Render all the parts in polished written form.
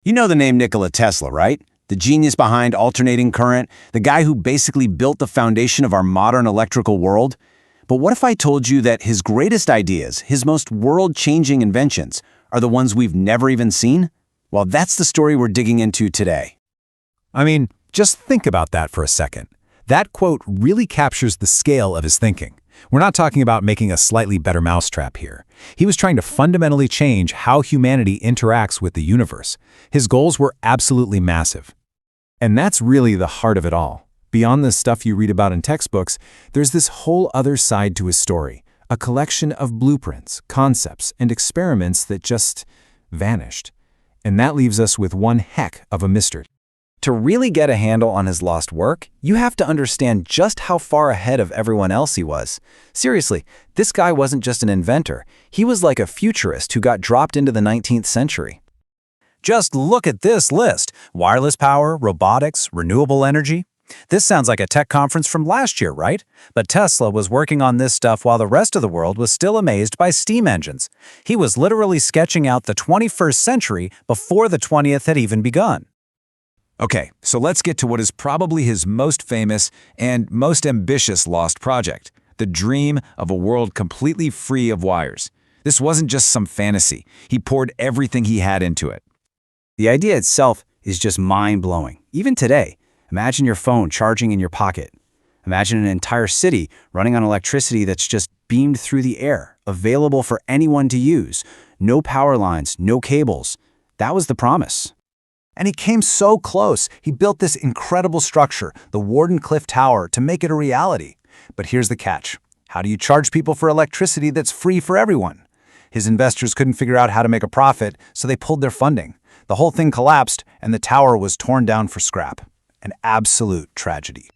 You know the name Nikola Tesla, right? The genius behind alternating current, the guy who basically built the foundation of our modern electrical world. But what if I told you that his greatest ideas, his most world-changing inventions, are the ones we've never even seen? Well, that's the story we're digging into today. I mean, just think about that for a second. That quote really captures the scale of his thinking. We're not talking about making a slightly better mousetrap here. He was trying to fundamentally change how humanity interacts with the universe. His goals were absolutely massive. And that's really the heart of it all. Beyond the stuff you read about in textbooks, there's this whole other side to his story, a collection of blueprints, concepts, and experiments that just vanished. And that leaves us with one heck of a mystery. To really get a handle on his lost work, you have to understand just how far ahead of everyone else he was. Seriously, this guy wasn't just an inventor. He was like a futurist who got dropped into the 19th century. Just look at this list: wireless power, robotics, renewable energy. This sounds like a tech conference from last year, right? But Tesla was working on this stuff while the rest of the world was still amazed by steam engines. He was literally sketching out the 21st century before the 20th had even begun. Okay, so let's get to what is probably his most famous and most ambitious lost project, the dream of a world completely free of wires. This wasn't just some fantasy. He poured everything he had into it. The idea itself is just mind-blowing. Even today, imagine your phone charging in your pocket. Imagine an entire city running on electricity that's just beamed through the air, available for anyone to use. No power lines, no cables. That was the promise. And he came so close. He built this incredible structure, the Wardenclyffe Tower, to make it a reality. But here's the catch. How do you charge people for electricity that's free for everyone? His investors couldn't figure out how to make a profit, so they pulled their funding. The whole thing collapsed, and the tower was torn down for scrap. An absolute tragedy.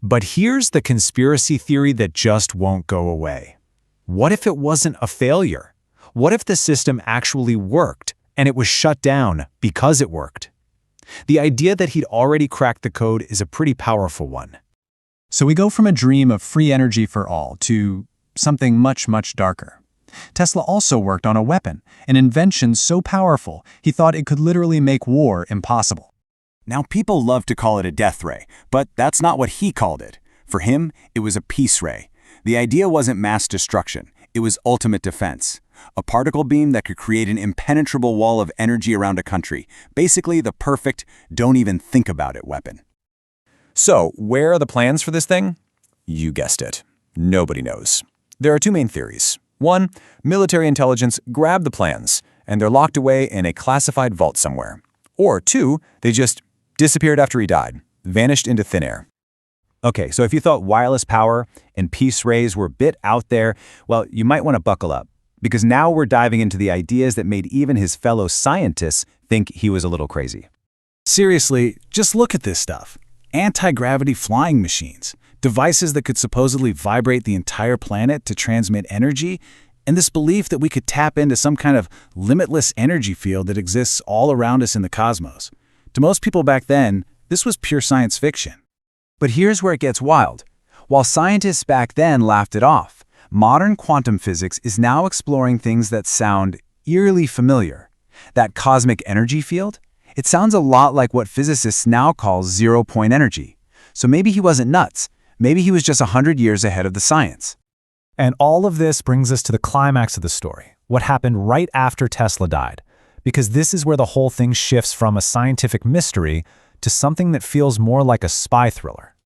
But here's the conspiracy theory that just won't go away. What if it wasn't a failure? What if the system actually worked, and it was shut down because it worked? The idea that he'd already cracked the code is a pretty powerful one. So we go from a dream of free energy for all to something much, much darker. Tesla also worked on a weapon, an invention so powerful he thought it could literally make war impossible. Now, people love to call it a death ray, but that's not what he called it. For him, it was a peace ray. The idea wasn't mass destruction. It was ultimate defense. A particle beam that could create an impenetrable wall of energy around a country. Basically, the perfect, don't even think about it weapon. So, where are the plans for this thing? You guessed it. Nobody knows. There are two main theories. One, military intelligence grabbed the plans, and they're locked away in a classified vault somewhere. Or two, they just disappeared after he died, vanished into thin air. Okay, so if you thought wireless power and peace rays were a bit out there, well, you might want to buckle up. Because now we're diving into the ideas that made even his fellow scientists think he was a little crazy. Seriously, just look at this stuff. Anti-gravity flying machines, devices that could supposedly vibrate the entire planet to transmit energy, and this belief that we could tap into some kind of limitless energy field that exists all around us in the cosmos. To most people back then, this was pure science fiction. But here's where it gets wild. While scientists back then laughed it off, modern quantum physics is now exploring things that sound eerily familiar. That cosmic energy field? It sounds a lot like what physicists now call zero-point energy. So maybe he wasn't nuts. Maybe he was just 100 years ahead of the science. And all of this brings us to the climax of the story, what happened right after Tesla died. Because this is where the whole thing shifts from a scientific mystery to something that feels more like a spy thriller.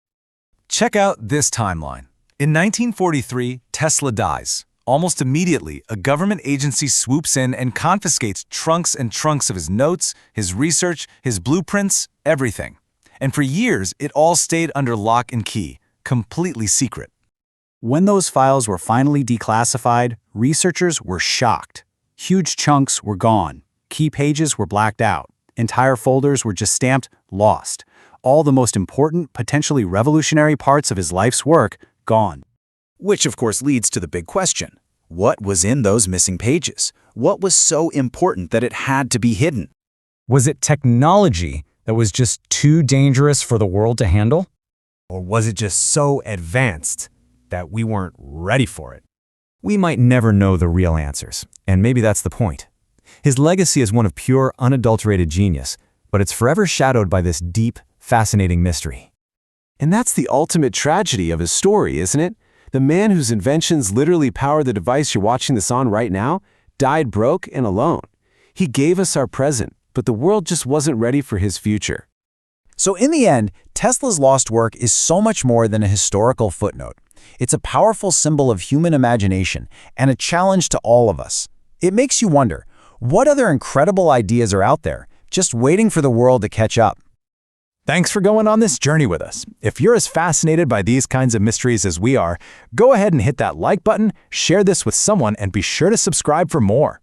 Check out this timeline. In 1943, Tesla dies. Almost immediately, a government agency swoops in and confiscates trunks and trunks of his notes, his research, his blueprints, everything. And for years, it all stayed under lock and key, completely secret. When those files were finally declassified, researchers were shocked. Huge chunks were gone. Key pages were blacked out. Entire folders were just stamped lost. All the most important, potentially revolutionary parts of his life's work gone. Which, of course, leads to the big question. What was in those missing pages? What was so important that it had to be hidden? Was it technology that was just too dangerous for the world to handle? Or was it just so advanced that we weren't ready for it? We might never know the real answers, and maybe that's the point. His legacy is one of pure, unadulterated genius, but it's forever shadowed by this deep, fascinating mystery. And that's the ultimate tragedy of his story, isn't it? The man whose inventions literally power the device you're watching this on right now died broke and alone. He gave us our present, but the world just wasn't ready for his future. So in the end, Tesla's lost work is so much more than a historical footnote. It's a powerful symbol of human imagination and a challenge to all of us. It makes you wonder, what other incredible ideas are out there, just waiting for the world to catch up? Thanks for going on this journey with us. If you're as fascinated by these kinds of mysteries as we are, go ahead and hit that like button, share this with someone, and be sure to subscribe for more.